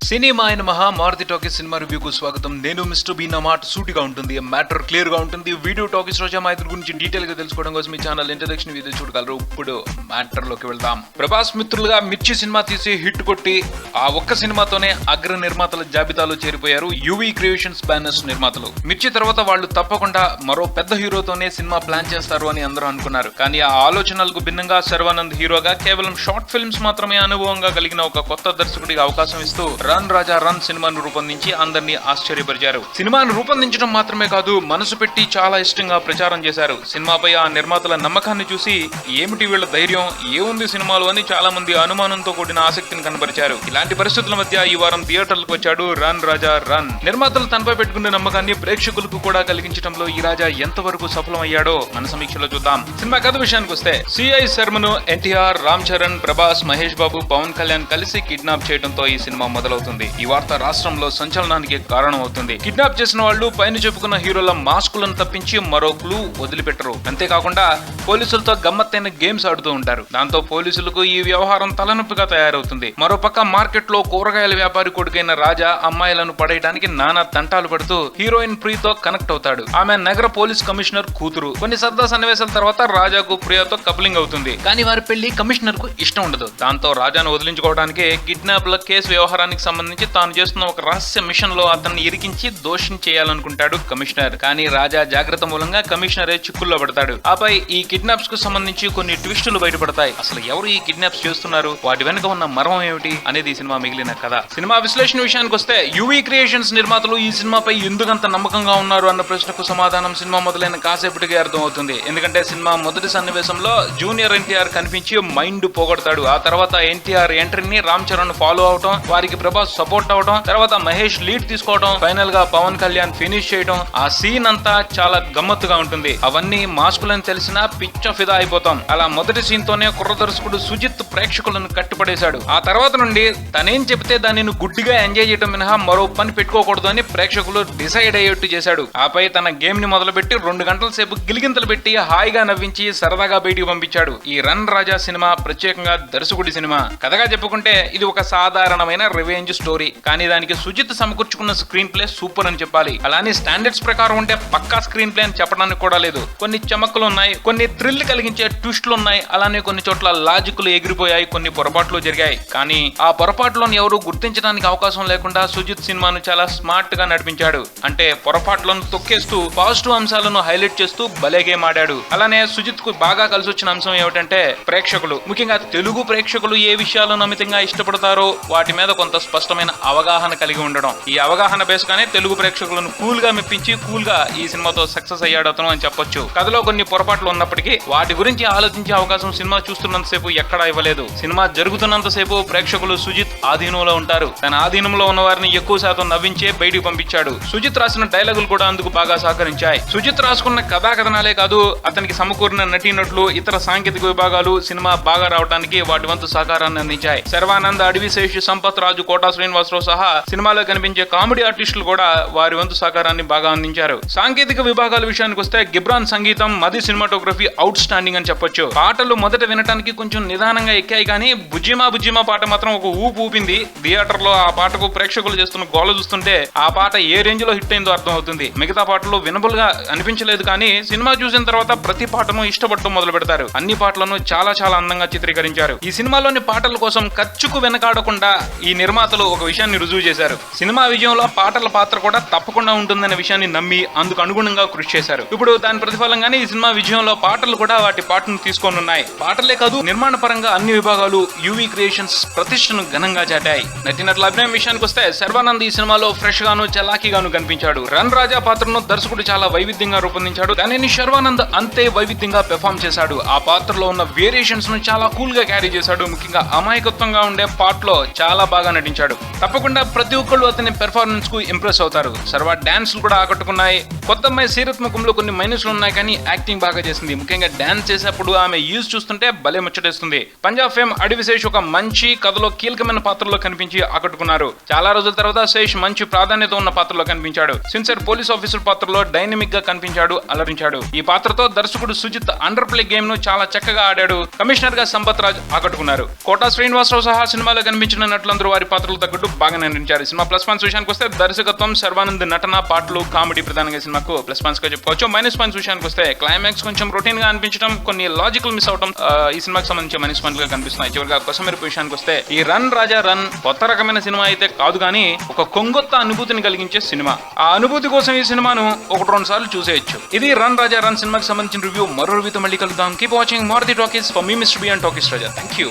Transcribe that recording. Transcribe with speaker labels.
Speaker 1: Cinema అయిన Maruti talkies cinema రివ్యూకు స్వాగతం. నేను మిస్టర్ బీ. నా మాట సూటిగా ఉంటుంది, మ్యాటర్ క్లియర్ గా ఉంటుంది. వీడియో టాకీస్ రోజా మా ఇద్దరు గురించి డీటెయిల్ గా తెలుసుకోవడం కోసం ఈ ఛానల్ ఇంట్రడక్షన్ వీడియో చూడగలరు. ఇప్పుడు మ్యాటర్ లోకి వెళ్దాం. ప్రభాస్ మిత్రులుగా మిర్చి సినిమా తీసి హిట్ కొట్టి ఆ ఒక్క సినిమాతోనే అగ్ర నిర్మాతల జాబితాలో చేరిపోయారు యువి క్రియేషన్స్ బ్యానర్స్ నిర్మాతలు. మిర్చి తర్వాత వాళ్ళు తప్పకుండా మరో పెద్ద హీరోతోనే సినిమా ప్లాన్ చేస్తారు అని అందరూ అనుకున్నారు. కానీ ఆ ఆలోచనలకు భిన్నంగా శర్వానంద్ హీరోగా కేవలం షార్ట్ ఫిల్మ్స్ మాత్రమే అనుభవంగా కలిగిన ఒక కొత్త దర్శకుడికి అవకాశం ఇస్తూ రన్ రాజా రన్ సినిమాను రూపొందించి అందరినీ ఆశ్చర్యపరిచారు. సినిమాను రూపొందించడం మాత్రమే కాదు, మనసు పెట్టి చాలా ఇష్టంగా ప్రచారం చేశారు. సినిమాపై ఆ నిర్మాతల నమ్మకాన్ని చూసి ఏమిటి వీళ్ళ ధైర్యం, ఏముంది సినిమాలు అని చాలా మంది అనుమానంతో కూడిన ఆసక్తిని కనబరిచారు. ఇలాంటి పరిస్థితుల మధ్య ఈ వారం థియేటర్లకు వచ్చాడు రన్ రాజా రన్. నిర్మాతలు తనపై పెట్టుకునే నమ్మకాన్ని ప్రేక్షకులకు కూడా కలిగించడంలో ఈ రాజా ఎంతవరకు సఫలమయ్యాడో మన సమీక్షలో చూద్దాం. సినిమా కథ విషయానికి వస్తే సిఐ శర్మను ఎన్టీఆర్, రామ్ చరణ్, ప్రభాస్, మహేష్ బాబు, పవన్ కళ్యాణ్ కలిసి కిడ్నాప్ చేయడంతో ఈ సినిమా మొదలవుతుంది. ఈ వార్త రాష్ట్రంలో సంచలనానికి కారణం అవుతుంది. కిడ్నాప్ చేసిన వాళ్ళు పైన చెప్పుకున్న హీరోల మాస్కులను తప్పించి మరో క్లూ వదిలిపెట్టరు. అంతేకాకుండా పోలీసులతో గమ్మత్తైన గేమ్స్ ఆడుతూ ఉంటారు. దాంతో పోలీసులకు ఈ వ్యవహారం తలనొప్పిగా తయారవుతుంది. మరోపక్క మార్కెట్ లో కూరగాయల వ్యాపారి కొడుకైన రాజా అమ్మాయిలను పడేయడానికి నానా తంటాలు పడుతూ హీరోయిన్ ప్రియతో కనెక్ట్ అవుతాడు. ఆమె నగర పోలీస్ కమిషనర్ కూతురు. కొన్ని సరదా సన్నివేశాల తర్వాత రాజాకు ప్రియాతో కప్లింగ్ అవుతుంది. కానీ వారి పెళ్లి కమిషనర్ కు ఇష్టం ఉండదు. దాంతో రాజాను వదిలించుకోవడానికి కిడ్నాప్ల కేసు వ్యవహారానికి సంబంధించి తాను చేస్తున్న ఒక రహస్య మిషన్ లో అతన్ని ఇరికించి దోషం చేయాలనుకుంటాడు కమిషనర్. కానీ రాజా జాగ్రత్త మూలంగా కమిషనరే చిక్కుల్లో పడతాడు. ఆపై ఈ కిడ్నాప్స్ కు సంబంధించి కొన్ని ట్విస్టులు బయటపడతాయి. అసలు ఎవరు ఈ కిడ్నాప్స్ చేస్తున్నారు, వాటి వెనుక ఉన్న మర్మం ఏమిటి అనేది సినిమా మిగిలిన కథ. సినిమా విశ్లేషణ విషయానికి వస్తే యువి క్రియేషన్స్ నిర్మాతలు ఈ సినిమాపై ఎందుకంత నమ్మకంగా ఉన్నారు అన్న ప్రశ్నకు సమాధానం సినిమా మొదలైన కాసేపటికే అర్థం అవుతుంది. ఎందుకంటే సినిమా మొదటి సన్నివేశంలో జూనియర్ ఎన్టీఆర్ కనిపించి మైండ్ పోగొడతాడు. ఆ తర్వాత ఎన్టీఆర్ ఎంట్రీని రామ్ చరణ్ ఫాలో అవటం, వారికి ప్రభాస్ సపోర్ట్ అవడం, తర్వాత మహేష్ లీడ్ తీసుకోవడం, ఫైనల్ గా పవన్ కళ్యాణ్ ఫినిష్ చేయడం, ఆ సీన్ అంతా చాలా గమ్మత్తుగా ఉంటుంది. అవన్నీ మాస్కులని తెలిసినా పిచ్చ ఫిదా అయిపోతాం. అలా మొదటి సీన్ తోనే కుర్ర దర్శకుడు సుజిత్ ప్రేక్షకులను కట్టుపడేశాడు. ఆ తర్వాత నుండి తనేం చెబితే దానిని గుడ్డిగా ఎంజాయ్ చేయడం మినహా మరో పని పెట్టుకోకూడదు అని ప్రేక్షకులు డిసైడ్ అయ్యేట్టు చేశాడు. ఆపై తన గేమ్ ని మొదలుపెట్టి 2 గంటల సేపు గిలిగింతలు పెట్టి హాయిగా నవ్వించి సరదాగా బయటికి పంపించాడు. ఈ రన్ రాజా సినిమా ప్రత్యేకంగా దర్శకుడి సినిమా. కథగా చెప్పుకుంటే ఇది ఒక సాధారణమైన రివెంజ్ స్టోరీ. కానీ దానికి సుజిత్ సమకూర్చుకున్న స్క్రీన్ ప్లే సూపర్ అని చెప్పాలి. అలానే స్టాండర్డ్స్ ప్రకారం ఉంటే పక్కా స్క్రీన్ ప్లే అని చెప్పడానికి కూడా లేదు. కొన్ని చమక్కులు ఉన్నాయి, కొన్ని థ్రిల్ కలిగించే ట్విస్టులు ఉన్నాయి. అలానే కొన్ని చోట్ల లాజిక్లు ఎగిరిపోయాయి, కొన్ని పొరపాట్లు జరిగాయి. కానీ ఆ పొరపాట్లను ఎవరు గుర్తించడానికి అవకాశం లేకుండా సుజిత్ సినిమాను చాలా స్మార్ట్ గా నడిపించాడు. అంటే పొరపాట్లను తొక్కేస్తూ పాజిటివ్ అంశాలను హైలైట్ చేస్తూ భలే గేమ్ ఆడాడు. అలానే సుజిత్ కు బాగా కలిసి వచ్చిన అంశం ఏమిటంటే ప్రేక్షకులు, ముఖ్యంగా తెలుగు ప్రేక్షకులు ఏ విషయాలను అమితంగా ఇష్టపడతారో వాటి మీద కొంత స్పష్టమైన అవగాహన కలిగి ఉండడం. ఈ అవగాహన బేస్గానే తెలుగు ప్రేక్షకులను కూల్ గా మెప్పించి కూల్ గా ఈ సినిమాతో సక్సెస్ అయ్యాడు అతను అని చెప్పొచ్చు. కథలో కొన్ని పొరపాట్లు ఉన్నప్పటికీ వాటి గురించి ఆలోచించే అవకాశం సినిమా చూస్తున్నంతసేపు ఎక్కడా ఇవ్వలేదు. సినిమా జరుగుతున్నంతసేపు ప్రేక్షకులు సుజిత్ ఆధీనంలో ఉంటారు. తన ఆధీనంలో ఉన్న వారిని ఎక్కువ శాతం నవ్వించే బయటికి పంపించాడు. సుజిత్ రాసిన డైలాగులు కూడా అందుకు బాగా సహకరించాయి. సుజిత్ రాసుకున్న కథా కథనాలే కాదు, అతనికి సమకూరిన నటీనటులు, ఇతర సాంకేతిక విభాగాలు సినిమా బాగా రావడానికి వాటి వంతు సహకారాన్ని అందించాయి. శర్వానంద్, అడవిశేష్, సంపత్ రాజు, కోటా శ్రీనివాసరావు సహా సినిమాలో కనిపించే కామెడీ ఆర్టిస్టులు కూడా వారి వంతు సహకారాన్ని బాగా అందించారు. సాంకేతిక విభాగాల విషయానికి వస్తే గిబ్రాన్ సంగీతం, మది సినిమాటోగ్రఫీ అవుట్ స్టాండింగ్ అని చెప్పొచ్చు. పాటలు మొదట వినటానికి కొంచెం నిదానంగా ఎక్కాయి, కానీ బుజ్జిమా బుజ్జిమా పాట మాత్రం ఒక ఊపు ఊపింది. థియేటర్ లో ఆ పాటకు ప్రేక్షకులు చేస్తున్న గోల చూస్తుంటే ఆ పాట ఏ రేంజ్ లో హిట్ అయిందో అర్థం అవుతుంది. మిగతా పాటలు వినబుల్ గా అనిపించలేదు, కానీ సినిమా చూసిన తర్వాత ప్రతి పాటను ఇష్టపడటం మొదలు పెడతారు. అన్ని పాటలను చాలా చాలా అందంగా చిత్రీకరించారు. ఈ సినిమాలోని పాటల కోసం ఖర్చుకు వెనకాడకుండా ఈ నిర్మాతలు ఒక విషయాన్ని రుజువు చేశారు. సినిమా విజయంలో పాటల పాత్ర కూడా తప్పకుండా ఉంటుందనే విషయాన్ని నమ్మి అందుకు అనుగుణంగా కృషి చేశారు. ఇప్పుడు దాని ప్రతిఫలంగానే ఈ సినిమా విజయంలో పాటలు కూడా వాటి పాటను తీసుకొని ఉన్నాయి. పాటలే కాదు, నిర్మాణ పరంగా అన్ని విభాగాలు యువి క్రియేషన్స్ ప్రతిష్టను ఘనంగా చాటాయి. నటినట్ల అభినయం విషయానికి వస్తే శర్వానంద్ ఈ సినిమాలో ఫ్రెష్ గాను చలాకీగాను కనిపించాడు. రన్ రాజా పాత్రను దర్శకుడు చాలా వైవిధ్యంగా రూపొందించాడు. దానిని శర్వానంద్ అంతే వైవిధ్యంగా పెర్ఫామ్ చేశాడు. ఆ పాత్రలో ఉన్న వేరియేషన్స్ ను చాలా కూల్ గా క్యారీ చేశాడు. ముఖ్యంగా అమాయకత్వంగా ఉండే పార్ట్ లో చాలా బాగా నటించాడు. తప్పకుండా ప్రతి ఒక్కళ్ళు అతని పెర్ఫార్మెన్స్ కు ఇంప్రెస్ అవుతారు. సర్వా డాన్స్లు కూడా ఆకట్టుకున్నాయి. కొత్త అమ్మాయి సీరత్ ముఖంలో కొన్ని మైనస్లు ఉన్నాయి, కానీ యాక్టింగ్ బాగా చేసింది. ముఖ్యంగా డాన్స్ చేసేప్పుడు ఆమె యూజ్ చూస్తుంటే భలే ముచ్చటేస్తుంది. పంజాబ్ ఫేమ్ అడవిశేష్ ఒక మంచి కథలో కీలకమైన పాత్రలో కనిపించి ఆకట్టుకున్నారు. చాలా రోజుల తర్వాత శేష్ మంచి ప్రాధాన్యత ఉన్న పాత్రలో కనిపించాడు. సిన్సియర్ పోలీస్ ఆఫీసర్ పాత్రలో డైనమిక్ గా కనిపించాడు, అలరించాడు. ఈ పాత్రతో దర్శకుడు సుజిత్ అండర్ ప్లే గేమ్ ను చాలా చక్కగా ఆడాడు. కమిషనర్ గా సంపత్ రాజ్ ఆకట్టుకున్నారు. కోటా శ్రీనివాసరావు సహా సినిమాలో కనిపించిన నటులందరూ వారి పాత్రలు అంచనాలకు తగ్గట్టు బాగా నటించారు. సినిమా ప్లస్ పాయింట్స్ విషయానికి వస్తే దర్శకత్వం, శర్వానంద్ నటన, పాటలు, కామెడీ ప్రధానంగా సినిమాకు ప్లస్ పాయింట్స్ గా చెప్పుకోవచ్చు. మైనస్ పాయింట్స్ విషయానికి వస్తే క్లైమాక్స్ కొంచెం రొటీన్ గా అనిపించడం, కొన్ని లాజికల్ మిస్ అవడం ఈ సినిమాకి సంబంధించి మైనస్ పాయింట్ గా కనిపిస్తున్నాయి. చివరిగా కొసమెరుపు విషయానికి వస్తే ఈ రన్ రాజా రన్ కొత్త రకమైన సినిమా అయితే కాదు కానీ ఒక కొంగొత్త అనుభూతిని కలిగించే సినిమా. ఆ అనుభూతి కోసం ఈ సినిమాను 1-2 సార్లు చూసేయచ్చు. ఇది రన్ రాజా రన్ సినిమాకి సంబంధించిన రివ్యూ. మరో రివ్యూతో మళ్ళీ కలుద్దాం. Keep watching Maruti talkies. For me mister B and talkies Raja. Thank you.